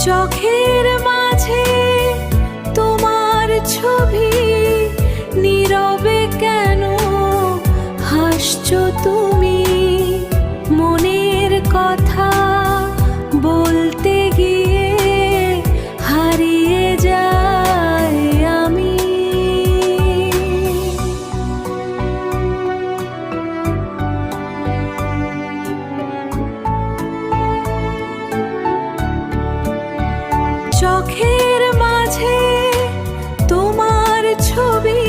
চোখের মাঝে তোমার ছবি, নীরবে কেন হাসছো তুমি? মনের কথা বলতে গিয়ে হারিয়ে যাই আমি। চোখের মাঝে তোমার ছবি,